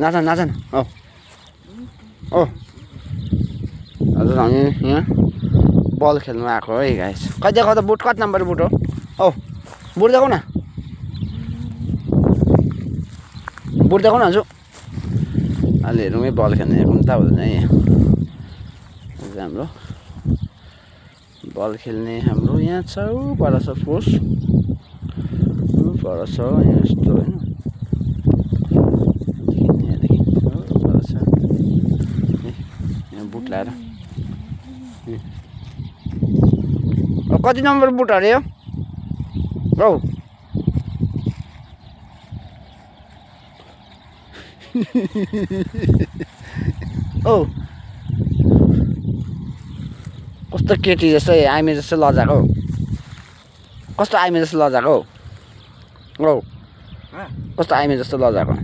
नाच नाच औ ओ हजुर हामी यहाँ बल खेल्नु आएको है गाइस कति देखाउ त बुट कति नम्बर बुट हो औ बुट देखाउ न बुट देखाउ न हजुर अलि हेरौँ बल खेल्ने कुन त हुँदैन है हाम्रो बल खेल्ने हाम्रो यहाँ छ पर छ फोर्स पर छ यहाँ यस्तो हैन यहाँ बुट लाएर कति नम्बर बुट अरे हो औ औ कस्तो केटी जस्तो आइमे जस्तो लजाको हौ कस्तो आइमे जस्तो लजाको हौ औ कस्तो आइमे जस्तो लजाको